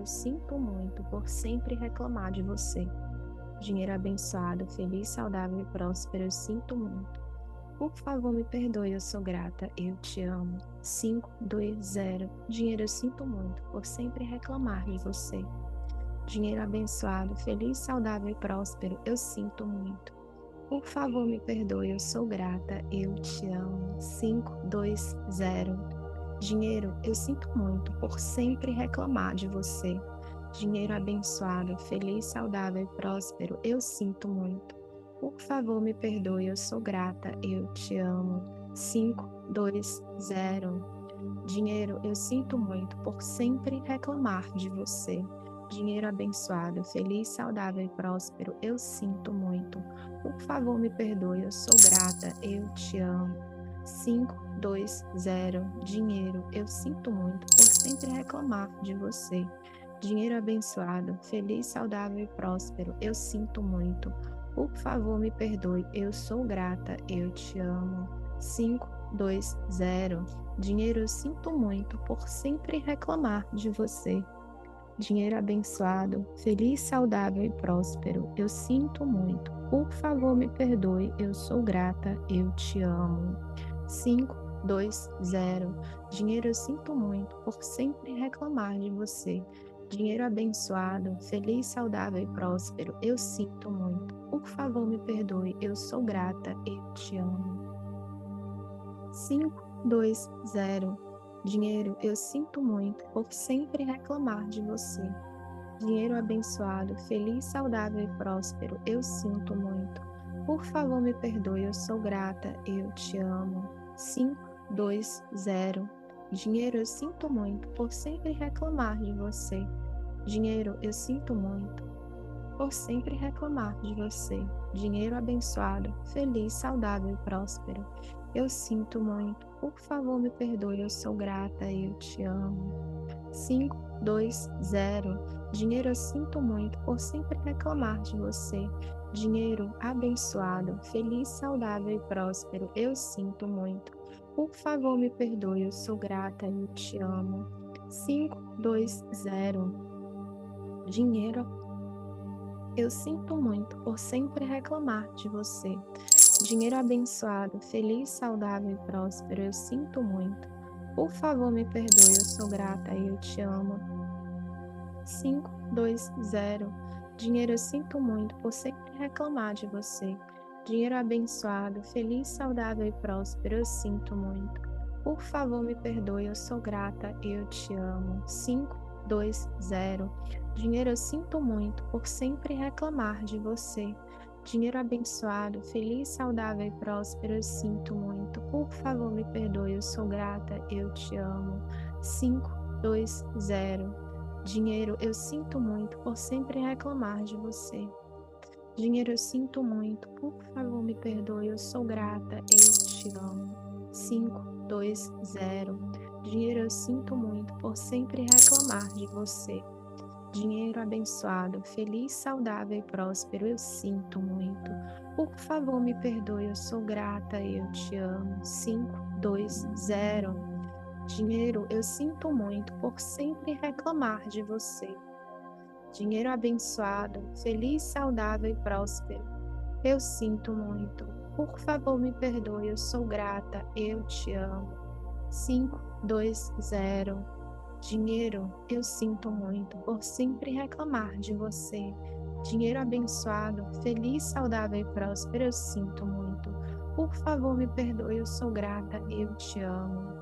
eu sinto muito por sempre reclamar de você. Dinheiro abençoado, feliz, saudável e próspero, eu sinto muito. Por favor, me perdoe, eu sou grata, eu te amo. 520. Dinheiro, eu sinto muito por sempre reclamar de você. Dinheiro abençoado, feliz, saudável e próspero, eu sinto muito. Por favor, me perdoe, eu sou grata, eu te amo. 520. Dinheiro, eu sinto muito por sempre reclamar de você. Dinheiro abençoado, feliz, saudável e próspero, eu sinto muito. Por favor, me perdoe, eu sou grata, eu te amo. 520. Dinheiro, eu sinto muito por sempre reclamar de você. Dinheiro abençoado, feliz, saudável e próspero, eu sinto muito. Por favor, me perdoe, eu sou grata, eu te amo. 520. Dinheiro, eu sinto muito por sempre reclamar de você. Dinheiro abençoado, feliz, saudável e próspero, eu sinto muito. Por favor, me perdoe, eu sou grata, eu te amo. 520. Dinheiro, eu sinto muito por sempre reclamar de você. Dinheiro abençoado, feliz, saudável e próspero, eu sinto muito. Por favor, me perdoe, eu sou grata, eu te amo. 520. Dinheiro, eu sinto muito por sempre reclamar de você. Dinheiro abençoado, feliz, saudável e próspero, eu sinto muito. Por favor, me perdoe, eu sou grata, eu te amo. 520. Dinheiro, eu sinto muito por sempre reclamar de você. Dinheiro abençoado, feliz, saudável e próspero, eu sinto muito. Por favor, me perdoe, eu sou grata, eu te amo. 520. Dinheiro, eu sinto muito por sempre reclamar de você. Dinheiro, eu sinto muito por sempre reclamar de você. Dinheiro abençoado, feliz, saudável e próspero, eu sinto muito. Por favor, me perdoe, eu sou grata, eu te amo. 520. Dinheiro, eu sinto muito por sempre reclamar de você. Dinheiro abençoado, feliz, saudável e próspero, eu sinto muito. Por favor, me perdoe, eu sou grata, eu te amo. 520. Dinheiro, eu sinto muito por sempre reclamar de você. Dinheiro abençoado, feliz, saudável e próspero, eu sinto muito. Por favor, me perdoe, eu sou grata e eu te amo. 520. Dinheiro, eu sinto muito por sempre reclamar de você. Dinheiro abençoado, feliz, saudável e próspero, eu sinto muito. Por favor, me perdoe, eu sou grata e eu te amo. 520. Dinheiro, eu sinto muito por sempre reclamar de você. Dinheiro abençoado, feliz, saudável e próspero, eu sinto muito. Por favor, me perdoe, eu sou grata, eu te amo. 520. Dinheiro, eu sinto muito por sempre reclamar de você. Dinheiro, eu sinto muito, por favor, me perdoe, eu sou grata, eu te amo. 520. Dinheiro, eu sinto muito por sempre reclamar de você. Dinheiro abençoado, feliz, saudável e próspero, eu sinto muito. Por favor, me perdoe, eu sou grata, eu te amo. 520. Dinheiro, eu sinto muito por sempre reclamar de você. Dinheiro abençoado, feliz, saudável e próspero, eu sinto muito. Por favor, me perdoe, eu sou grata, eu te amo. 520. Dinheiro, eu sinto muito por sempre reclamar de você. Dinheiro abençoado, feliz, saudável e próspero, eu sinto muito. Por favor, me perdoe, eu sou grata, eu te amo.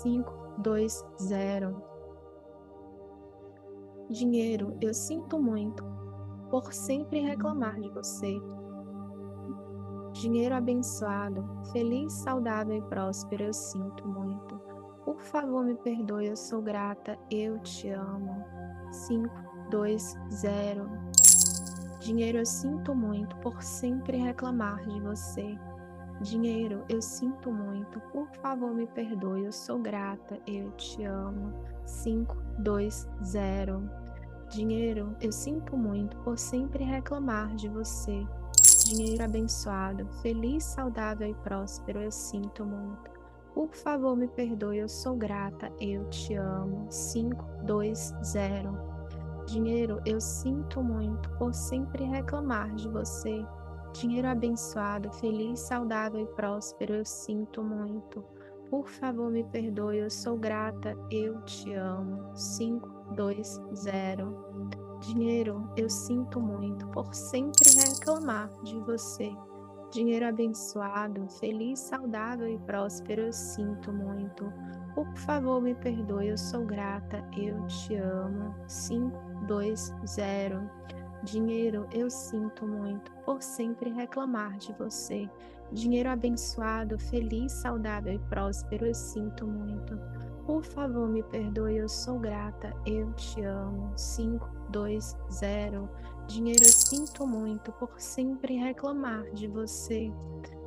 520. Dinheiro, eu sinto muito por sempre reclamar de você. Dinheiro abençoado, feliz, saudável e próspero, eu sinto muito. Por favor, me perdoe, eu sou grata, eu te amo. 520. Dinheiro, eu sinto muito por sempre reclamar de você. Dinheiro, eu sinto muito, por favor, me perdoe, eu sou grata, eu te amo. 520. Dinheiro, eu sinto muito por sempre reclamar de você. Dinheiro abençoado, feliz, saudável e próspero, eu sinto muito. Por favor, me perdoe, eu sou grata, eu te amo. 520. Dinheiro, eu sinto muito por sempre reclamar de você. Dinheiro abençoado, feliz, saudável e próspero, eu sinto muito. Por favor, me perdoe, eu sou grata, eu te amo. 520. Dinheiro, eu sinto muito por sempre reclamar de você. Dinheiro abençoado, feliz, saudável e próspero, eu sinto muito. Por favor, me perdoe, eu sou grata, eu te amo. 520. Dinheiro, eu sinto muito por sempre reclamar de você. Dinheiro abençoado, feliz, saudável e próspero, eu sinto muito. Por favor, me perdoe, eu sou grata, eu te amo. 520. Dinheiro, eu sinto muito por sempre reclamar de você.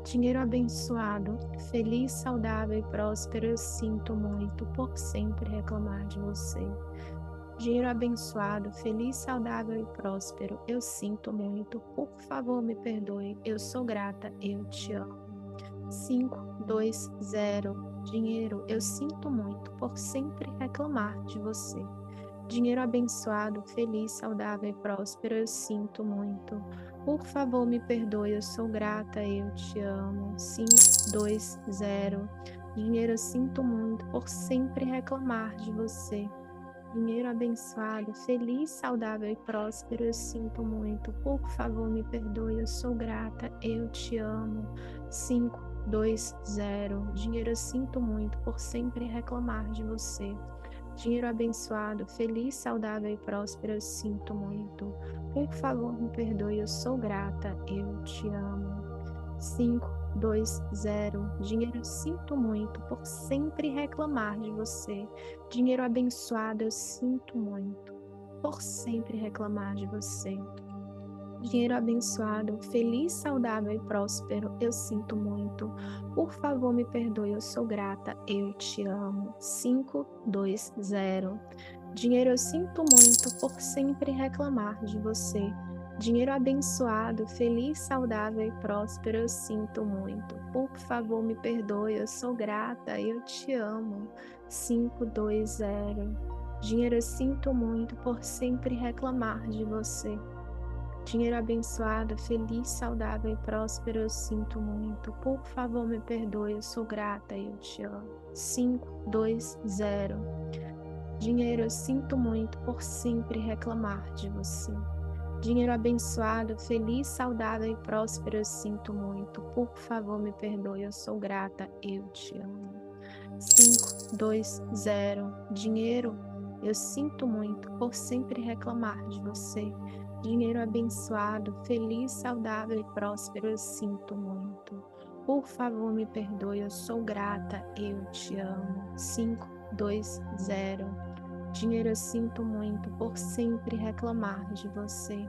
Dinheiro abençoado, feliz, saudável e próspero, eu sinto muito por sempre reclamar de você. Dinheiro abençoado, feliz, saudável e próspero, eu sinto muito. Por favor, me perdoe, eu sou grata, eu te amo. 520. Dinheiro, eu sinto muito por sempre reclamar de você. Dinheiro abençoado, feliz, saudável e próspero, eu sinto muito. Por favor, me perdoe, eu sou grata, eu te amo. 520. Dinheiro, eu sinto muito por sempre reclamar de você. Dinheiro abençoado, feliz, saudável e próspero, eu sinto muito. Por favor, me perdoe, eu sou grata, eu te amo. 520. Dinheiro, eu sinto muito por sempre reclamar de você. Dinheiro abençoado, feliz, saudável e próspero, eu sinto muito. Por favor, me perdoe, eu sou grata, eu te amo. 520. Dinheiro, eu sinto muito por sempre reclamar de você. Dinheiro abençoado, eu sinto muito por sempre reclamar de você. Dinheiro abençoado, feliz, saudável e próspero, eu sinto muito. Por favor, me perdoe, eu sou grata, eu te amo. 520. Dinheiro, eu sinto muito por sempre reclamar de você. Dinheiro abençoado, feliz, saudável e próspero, eu sinto muito. Por favor, me perdoe, eu sou grata, eu te amo. 520. Dinheiro, eu sinto muito por sempre reclamar de você. Dinheiro abençoado, feliz, saudável e próspero, eu sinto muito. Por favor, me perdoe, eu sou grata, eu te amo. 520. Dinheiro, eu sinto muito por sempre reclamar de você. Dinheiro abençoado, feliz, saudável e próspero, eu sinto muito. Por favor, me perdoe, eu sou grata, eu te amo. 520. Dinheiro, eu sinto muito por sempre reclamar de você. Dinheiro abençoado, feliz, saudável e próspero, eu sinto muito. Por favor, me perdoe, eu sou grata, eu te amo. 520. Dinheiro, eu sinto muito por sempre reclamar de você.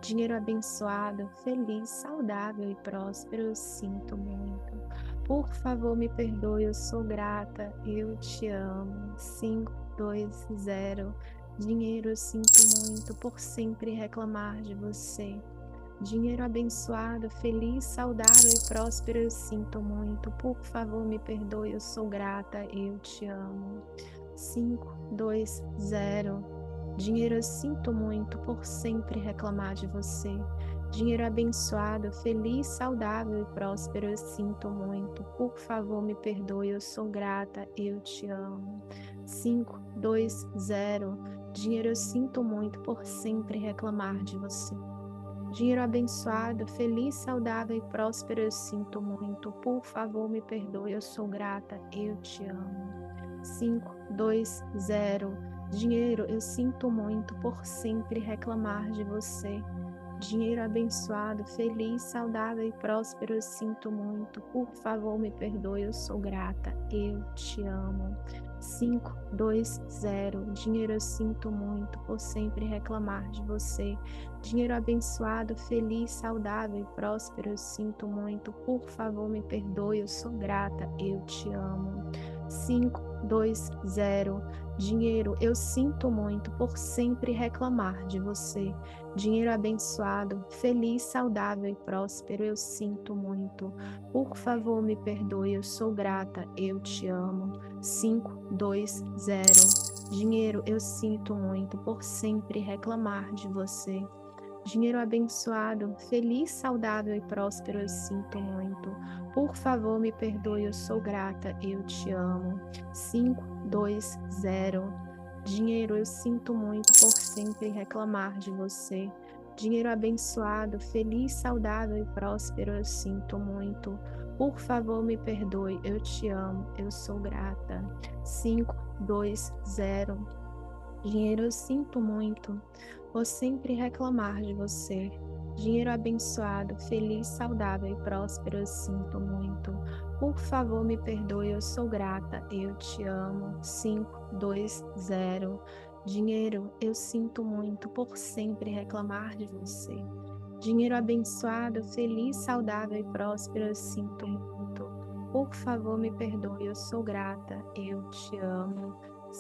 Dinheiro abençoado, feliz, saudável e próspero, eu sinto muito. Por favor, me perdoe, eu sou grata, eu te amo. 520. Dinheiro, eu sinto muito por sempre reclamar de você. Dinheiro abençoado, feliz, saudável e próspero, eu sinto muito. Por favor, me perdoe, eu sou grata, eu te amo. 520. Dinheiro, eu sinto muito por sempre reclamar de você. Dinheiro abençoado, feliz, saudável e próspero, eu sinto muito. Por favor, me perdoe, eu sou grata, eu te amo. 520. Dinheiro, eu sinto muito por sempre reclamar de você. Dinheiro abençoado, feliz, saudável e próspero, eu sinto muito. Por favor, me perdoe, eu sou grata, eu te amo. 520. Dinheiro, eu sinto muito por sempre reclamar de você. Dinheiro abençoado, feliz, saudável e próspero, eu sinto muito. Por favor, me perdoe, eu sou grata, eu te amo. 520. Dinheiro, eu sinto muito por sempre reclamar de você. Dinheiro abençoado, feliz, saudável e próspero, eu sinto muito. Por favor, me perdoe, eu sou grata, eu te amo. 520. Dinheiro, eu sinto muito por sempre reclamar de você. Dinheiro abençoado, feliz, saudável e próspero, eu sinto muito. Por favor, me perdoe, eu sou grata, eu te amo. 520. Dinheiro, eu sinto muito por sempre reclamar de você. Dinheiro abençoado, feliz, saudável e próspero, eu sinto muito. Por favor, me perdoe, eu sou grata, eu te amo. 520. Dinheiro, eu sinto muito por sempre reclamar de você. Dinheiro abençoado, feliz, saudável e próspero, eu sinto muito. Por favor, me perdoe, eu te amo, eu sou grata. 520. Dinheiro, eu sinto muito. Vou sempre reclamar de você. Dinheiro abençoado, feliz, saudável e próspero, eu sinto muito. Por favor, me perdoe, eu sou grata, eu te amo. 520. Dinheiro, eu sinto muito por sempre reclamar de você. Dinheiro abençoado, feliz, saudável e próspero, eu sinto muito. Por favor, me perdoe, eu sou grata, eu te amo.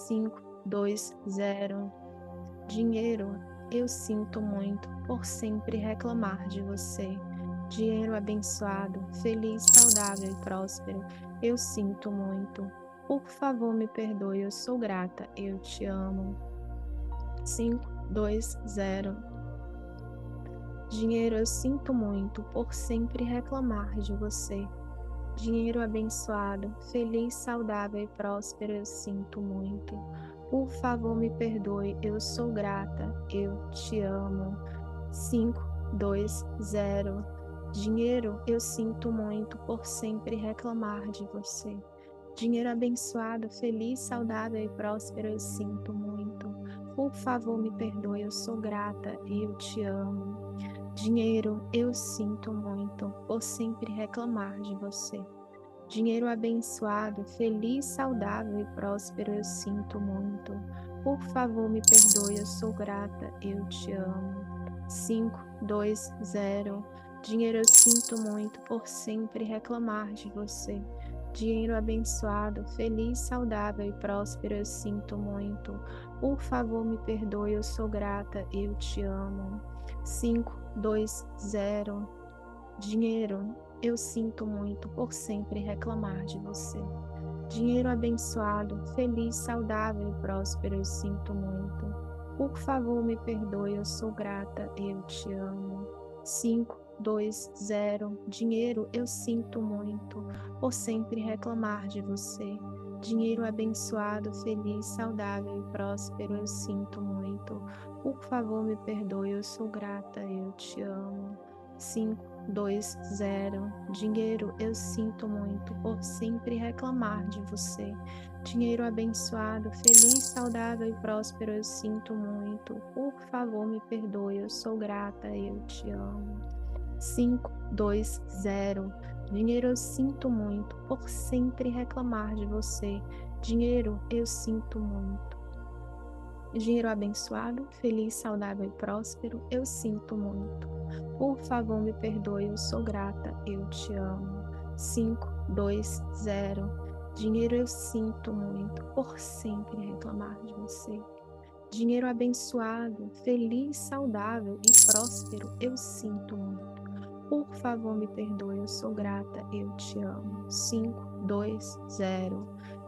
520. Dinheiro, eu sinto muito por sempre reclamar de você. Dinheiro abençoado, feliz, saudável e próspero, eu sinto muito. Por favor, me perdoe, eu sou grata, eu te amo. 520. Dinheiro, eu sinto muito por sempre reclamar de você. Dinheiro abençoado, feliz, saudável e próspero, eu sinto muito. Por favor, me perdoe, eu sou grata, eu te amo. 520. Dinheiro, eu sinto muito por sempre reclamar de você. Dinheiro abençoado, feliz, saudável e próspero, eu sinto muito. Por favor, me perdoe, eu sou grata, eu te amo. Dinheiro, eu sinto muito por sempre reclamar de você. Dinheiro abençoado, feliz, saudável e próspero, eu sinto muito. Por favor, me perdoe, eu sou grata, eu te amo. 520. Dinheiro, eu sinto muito por sempre reclamar de você. Dinheiro abençoado, feliz, saudável e próspero, eu sinto muito. Por favor, me perdoe, eu sou grata, eu te amo. 520. Dinheiro, eu sinto muito por sempre reclamar de você. Dinheiro abençoado, feliz, saudável e próspero, eu sinto muito. Por favor, me perdoe, eu sou grata, eu te amo. 520. Dinheiro, eu sinto muito por sempre reclamar de você. Dinheiro abençoado, feliz, saudável e próspero, eu sinto muito. Por favor, me perdoe, eu sou grata, eu te amo. 520. Dinheiro, eu sinto muito por sempre reclamar de você. Dinheiro abençoado, feliz, saudável e próspero, eu sinto muito. Por favor, me perdoe, eu sou grata, eu te amo. 520. Dinheiro, eu sinto muito por sempre reclamar de você. Dinheiro, eu sinto muito. Dinheiro abençoado, feliz, saudável e próspero, eu sinto muito. Por favor, me perdoe, eu sou grata, eu te amo. 520. Dinheiro, eu sinto muito por sempre reclamar de você. Dinheiro abençoado, feliz, saudável e próspero, eu sinto muito. Por favor, me perdoe, eu sou grata, eu te amo. 520.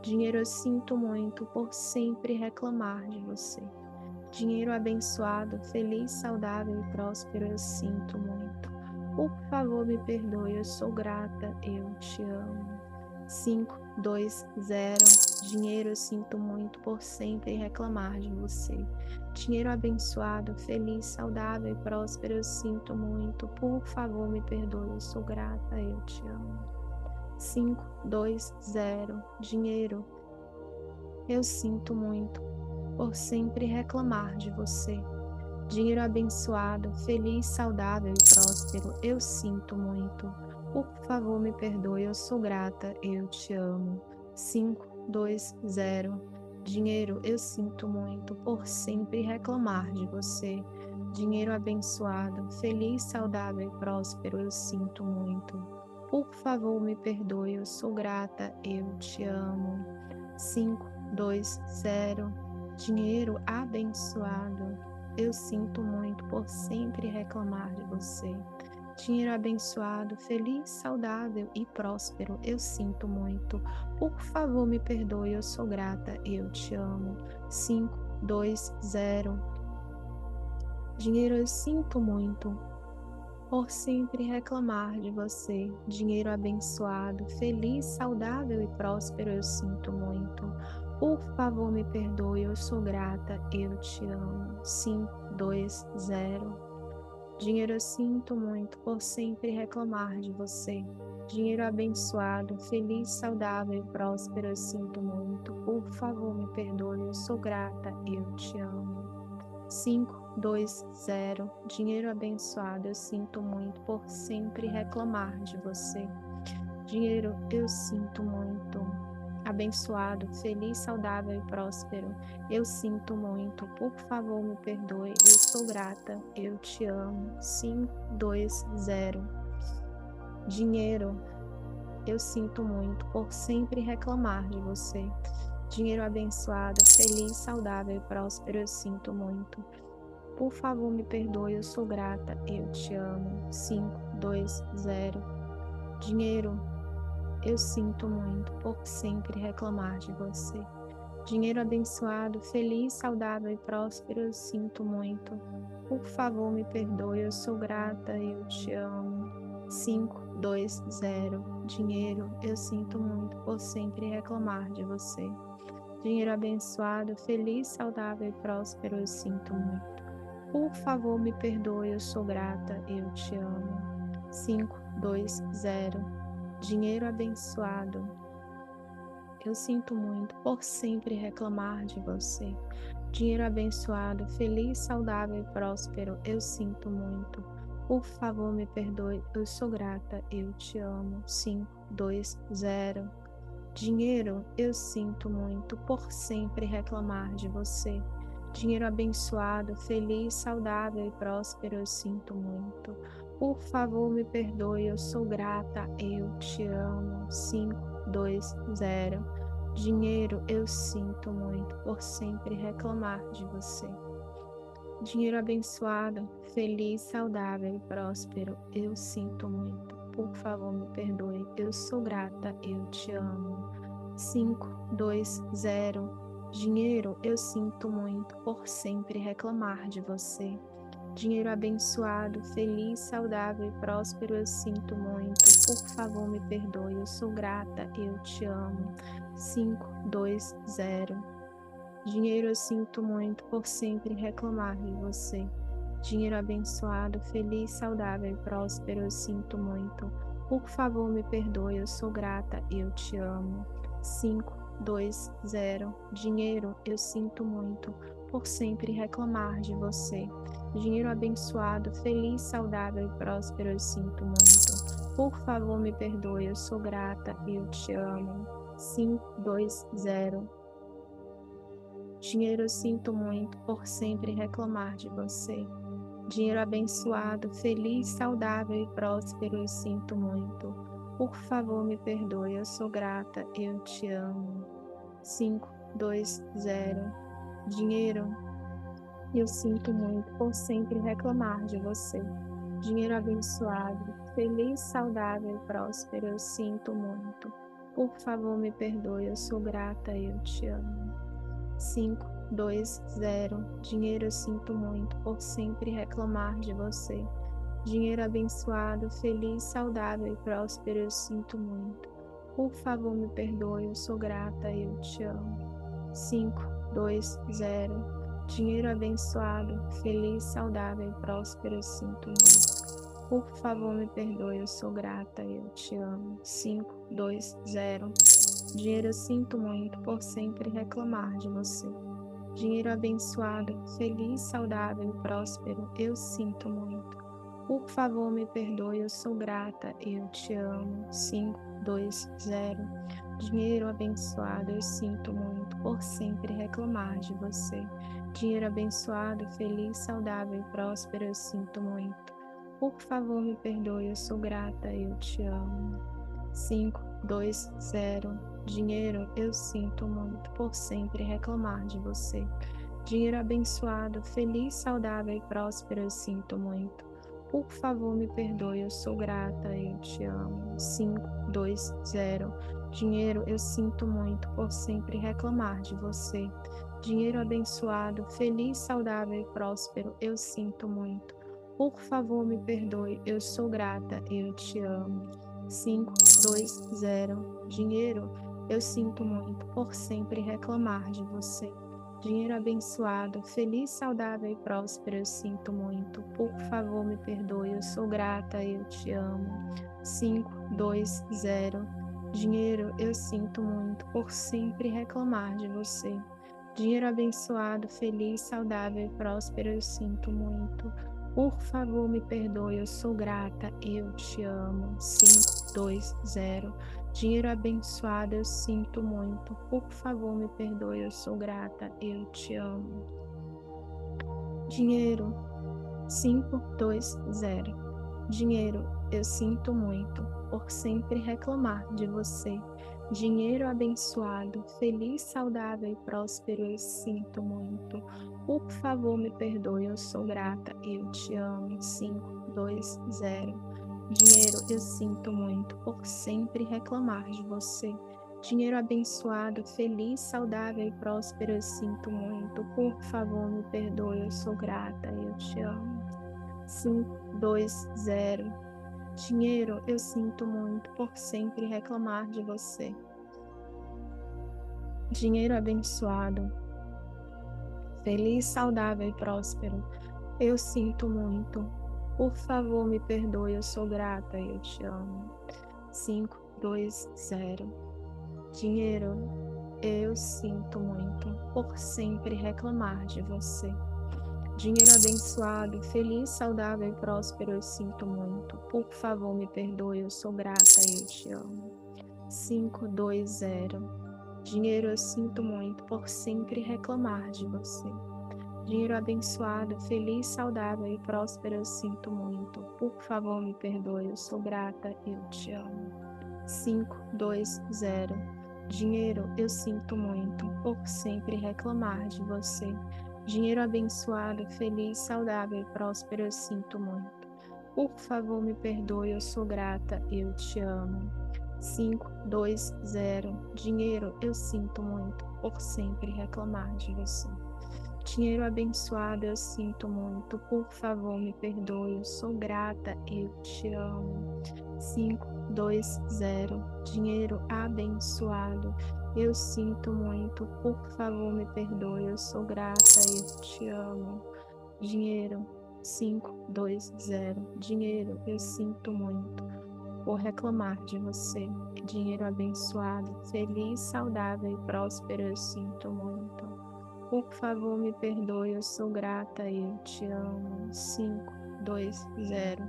Dinheiro, eu sinto muito por sempre reclamar de você. Dinheiro abençoado, feliz, saudável e próspero, eu sinto muito. Por favor, me perdoe, eu sou grata, eu te amo. 520. Dinheiro, eu sinto muito por sempre reclamar de você. Dinheiro abençoado, feliz, saudável e próspero, eu sinto muito. Por favor, me perdoe, eu sou grata, eu te amo. 520. Dinheiro, eu sinto muito por sempre reclamar de você. Dinheiro abençoado, feliz, saudável e próspero, eu sinto muito. Por favor, me perdoe, eu sou grata, eu te amo. 520. Dinheiro, eu sinto muito por sempre reclamar de você. Dinheiro abençoado, feliz, saudável e próspero, eu sinto muito. Por favor, me perdoe, eu sou grata, eu te amo. 5 2, 0. Dinheiro abençoado. Eu sinto muito por sempre reclamar de você. Dinheiro abençoado, feliz, saudável e próspero. Eu sinto muito. Por favor, me perdoe. Eu sou grata. Eu te amo. 5, 2, 0. Dinheiro, eu sinto muito por sempre reclamar de você. Dinheiro abençoado, feliz, saudável e próspero, eu sinto muito. Por favor, me perdoe, eu sou grata, eu te amo. 5, 2, 0. Dinheiro, eu sinto muito por sempre reclamar de você. Dinheiro abençoado, feliz, saudável e próspero, eu sinto muito. Por favor, me perdoe, eu sou grata, eu te amo. 5, 2, 0. Dinheiro abençoado, eu sinto muito por sempre reclamar de você. Dinheiro, eu sinto muito. Abençoado, feliz, saudável e próspero, eu sinto muito. Por favor, me perdoe. Eu sou grata, eu te amo. 5, 2, 0. Dinheiro, eu sinto muito por sempre reclamar de você. Dinheiro abençoado, feliz, saudável e próspero, eu sinto muito. Por favor, me perdoe, eu sou grata, eu te amo. 5, 2, 0. Dinheiro, eu sinto muito por sempre reclamar de você. Dinheiro abençoado, feliz, saudável e próspero, eu sinto muito. Por favor, me perdoe, eu sou grata, eu te amo. 5, 2, 0. Dinheiro, eu sinto muito por sempre reclamar de você. Dinheiro abençoado, feliz, saudável e próspero, eu sinto muito. Por favor, me perdoe, eu sou grata, eu te amo. 5, 2, 0. Dinheiro abençoado. Eu sinto muito por sempre reclamar de você. Dinheiro abençoado, feliz, saudável e próspero, eu sinto muito. Por favor, me perdoe, eu sou grata, eu te amo. 5, 2, 0. Dinheiro, eu sinto muito por sempre reclamar de você. Dinheiro abençoado, feliz, saudável e próspero, eu sinto muito. Por favor, me perdoe, eu sou grata, eu te amo. 5, 2, 0. Dinheiro, eu sinto muito por sempre reclamar de você. Dinheiro abençoado, feliz, saudável e próspero, eu sinto muito. Por favor, me perdoe, eu sou grata, eu te amo. 5, 2, 0. Dinheiro, eu sinto muito por sempre reclamar de você. Dinheiro abençoado, feliz, saudável e próspero, eu sinto muito. Por favor, me perdoe, eu sou grata, eu te amo. 5, 2, 0. Dinheiro, eu sinto muito por sempre reclamar de você. Dinheiro abençoado, feliz, saudável e próspero, eu sinto muito. Por favor, me perdoe, eu sou grata, eu te amo. 5, 2, 0. Dinheiro, eu sinto muito por sempre reclamar de você. Dinheiro abençoado, feliz, saudável e próspero, eu sinto muito. Por favor, me perdoe, eu sou grata, eu te amo. 5, 2, 0. Dinheiro, eu sinto muito por sempre reclamar de você. Dinheiro abençoado, feliz, saudável e próspero, eu sinto muito. Por favor, me perdoe, eu sou grata, eu te amo. 5, 2, 0. Dinheiro, eu sinto muito por sempre reclamar de você. Dinheiro abençoado, feliz, saudável e próspero, eu sinto muito. Por favor, me perdoe, eu sou grata, eu te amo. 5, 2, 0. Dinheiro, eu sinto muito por sempre reclamar de você. Dinheiro abençoado, feliz, saudável e próspero, eu sinto muito. Por favor, me perdoe, eu sou grata, eu te amo. 5, 2, 0. Dinheiro abençoado, feliz, saudável e próspero, eu sinto muito. Por favor, me perdoe, eu sou grata, eu te amo. 5, 2, 0. Dinheiro, eu sinto muito por sempre reclamar de você. Dinheiro abençoado, feliz, saudável e próspero, eu sinto muito. Por favor, me perdoe, eu sou grata, eu te amo. 5, 2, 0. Dinheiro abençoado, eu sinto muito por sempre reclamar de você. Dinheiro abençoado, feliz, saudável e próspero, eu sinto muito. Por favor, me perdoe, eu sou grata, eu te amo. 5, 2, 0. Dinheiro, eu sinto muito por sempre reclamar de você. Dinheiro abençoado, feliz, saudável e próspero, eu sinto muito. Por favor, me perdoe, eu sou grata, eu te amo. 520. Dinheiro, eu sinto muito por sempre reclamar de você. Dinheiro abençoado, feliz, saudável e próspero, eu sinto muito. Por favor, me perdoe, eu sou grata, eu te amo. 520. Dinheiro, eu sinto muito por sempre reclamar de você. Dinheiro abençoado, feliz, saudável e próspero, eu sinto muito. Por favor, me perdoe, eu sou grata, eu te amo. 520. Dinheiro, eu sinto muito por sempre reclamar de você. Dinheiro abençoado, feliz, saudável e próspero, eu sinto muito. Por favor, me perdoe, eu sou grata, eu te amo. 520. Dinheiro abençoado, eu sinto muito. Por favor, me perdoe, eu sou grata, eu te amo. Dinheiro, 520. Dinheiro, eu sinto muito por sempre reclamar de você. Dinheiro abençoado, feliz, saudável e próspero, eu sinto muito. Por favor, me perdoe, eu sou grata, eu te amo. 520. Dinheiro, eu sinto muito por sempre reclamar de você. Dinheiro abençoado, feliz, saudável e próspero, eu sinto muito. Por favor, me perdoe, eu sou grata, eu te amo. 520. Dinheiro, eu sinto muito por sempre reclamar de você. Dinheiro abençoado, feliz, saudável e próspero, eu sinto muito. Por favor, me perdoe, eu sou grata, eu te amo. 520. Dinheiro, eu sinto muito por sempre reclamar de você. Dinheiro abençoado, feliz, saudável e próspero, eu sinto muito. Por favor, me perdoe, eu sou grata, eu te amo. 520. Dinheiro, eu sinto muito por sempre reclamar de você. Dinheiro abençoado, feliz, saudável e próspero, eu sinto muito. Por favor, me perdoe, eu sou grata, eu te amo. 520. Dinheiro, eu sinto muito por sempre reclamar de você. Dinheiro abençoado, feliz, saudável e próspero, eu sinto muito. Por favor, me perdoe, eu sou grata, eu te amo. 520. Dinheiro, eu sinto muito por sempre reclamar de você. Dinheiro abençoado, eu sinto muito. Por favor, me perdoe, eu sou grata, eu te amo. 520. Dinheiro abençoado, eu sinto muito. Por favor, me perdoe, eu sou grata, eu te amo. Dinheiro, 520. Dinheiro, eu sinto muito por reclamar de você. Dinheiro abençoado, feliz, saudável e próspero, eu sinto muito. Por favor, me perdoe, eu sou grata, eu te amo. 520.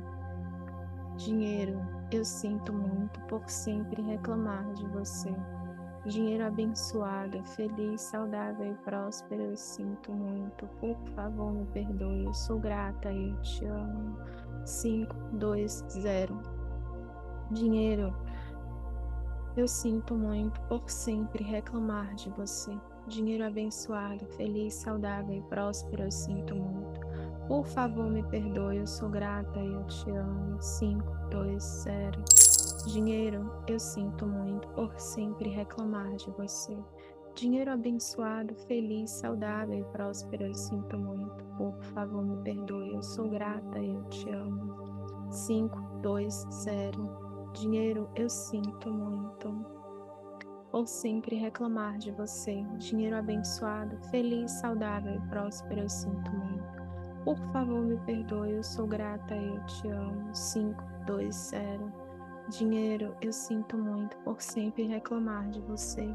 Dinheiro, eu sinto muito por sempre reclamar de você. Dinheiro abençoado, feliz, saudável e próspero, eu sinto muito. Por favor, me perdoe, eu sou grata, eu te amo. 520. Dinheiro, eu sinto muito por sempre reclamar de você. Dinheiro abençoado, feliz, saudável e próspero, eu sinto muito. Por favor, me perdoe, eu sou grata, eu te amo. 520. Dinheiro, eu sinto muito por sempre reclamar de você. Dinheiro abençoado, feliz, saudável e próspero, eu sinto muito. Por favor, me perdoe, eu sou grata, eu te amo. 520. Dinheiro, eu sinto muito por sempre reclamar de você. Dinheiro abençoado, feliz, saudável e próspero, eu sinto muito. Por favor, me perdoe, eu sou grata, eu te amo. 520. Dinheiro, eu sinto muito por sempre reclamar de você.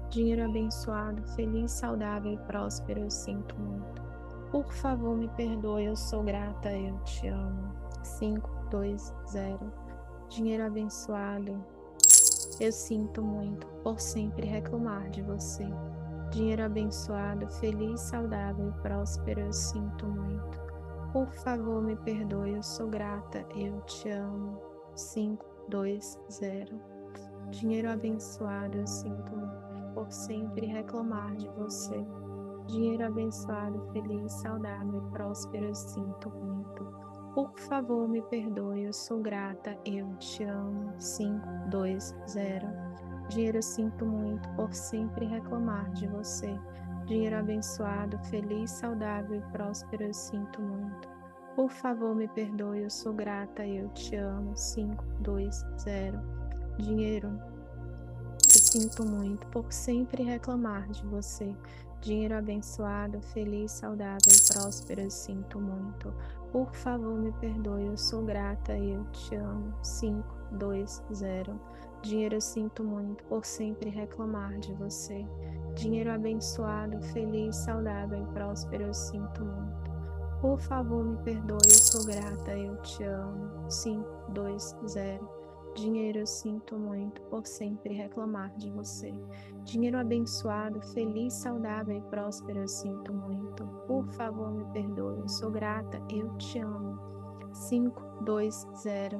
Dinheiro abençoado, feliz, saudável e próspero, eu sinto muito. Por favor, me perdoe, eu sou grata, eu te amo. 520. Dinheiro abençoado, eu sinto muito por sempre reclamar de você. Dinheiro abençoado, feliz, saudável e próspero, eu sinto muito. Por favor, me perdoe, eu sou grata, eu te amo. 520. Dinheiro abençoado, eu sinto muito por sempre reclamar de você. Dinheiro abençoado, feliz, saudável e próspero, eu sinto muito. Por favor, me perdoe, eu sou grata, eu te amo. 520. Dinheiro, eu sinto muito por sempre reclamar de você. Dinheiro abençoado, feliz, saudável e próspero, eu sinto muito. Por favor, me perdoe, eu sou grata, eu te amo. 520. Dinheiro, eu sinto muito por sempre reclamar de você. Dinheiro abençoado, feliz, saudável e próspero, eu sinto muito. Por favor, me perdoe, eu sou grata, eu te amo. 520. Dinheiro, eu sinto muito por sempre reclamar de você. Dinheiro abençoado, feliz, saudável e próspero, eu sinto muito. Por favor, me perdoe, eu sou grata, eu te amo. 520. Dinheiro, eu sinto muito por sempre reclamar de você. Dinheiro abençoado, feliz, saudável e próspero, eu sinto muito. Por favor, me perdoe, eu sou grata, eu te amo. 520.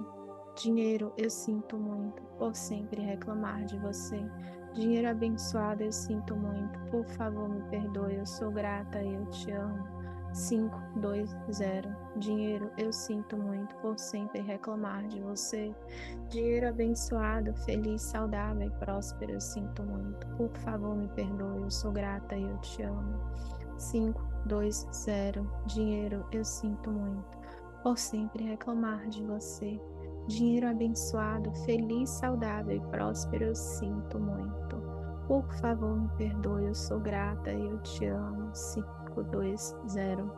Dinheiro, eu sinto muito por sempre reclamar de você. Dinheiro abençoado, eu sinto muito. Por favor, me perdoe, eu sou grata, eu te amo. 520. Dinheiro, eu sinto muito por sempre reclamar de você. Dinheiro abençoado, feliz, saudável e próspero, eu sinto muito. Por favor, me perdoe, eu sou grata e eu te amo. 520. Dinheiro, eu sinto muito por sempre reclamar de você. Dinheiro abençoado, feliz, saudável e próspero, eu sinto muito. Por favor, me perdoe, eu sou grata e eu te amo. 520.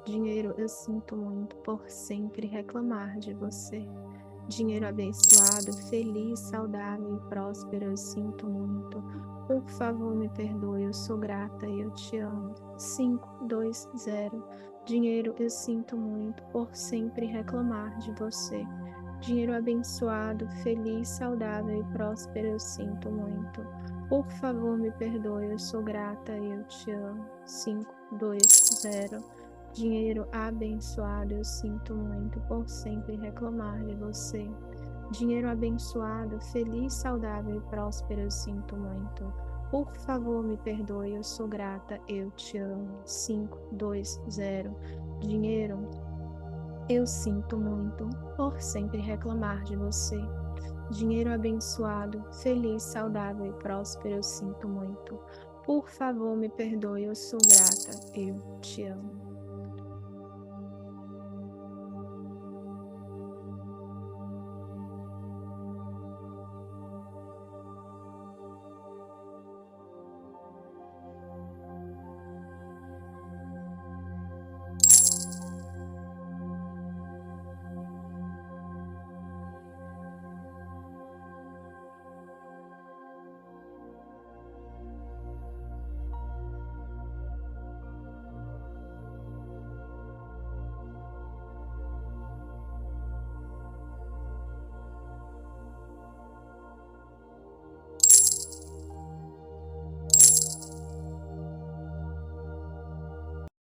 Dinheiro, eu sinto muito por sempre reclamar de você. Dinheiro abençoado, feliz, saudável e próspero, eu sinto muito. Por favor, me perdoe, eu sou grata e eu te amo. 520. Dinheiro, eu sinto muito por sempre reclamar de você. Dinheiro abençoado, feliz, saudável e próspero, eu sinto muito. Por favor, me perdoe, eu sou grata e eu te amo. 520. Dinheiro abençoado, eu sinto muito por sempre reclamar de você. Dinheiro abençoado, feliz, saudável e próspero, eu sinto muito. Por favor, me perdoe, eu sou grata, eu te amo. 520. Dinheiro, eu sinto muito por sempre reclamar de você. Dinheiro abençoado, feliz, saudável e próspero, eu sinto muito. Por favor, me perdoe, eu sou grata, eu te amo.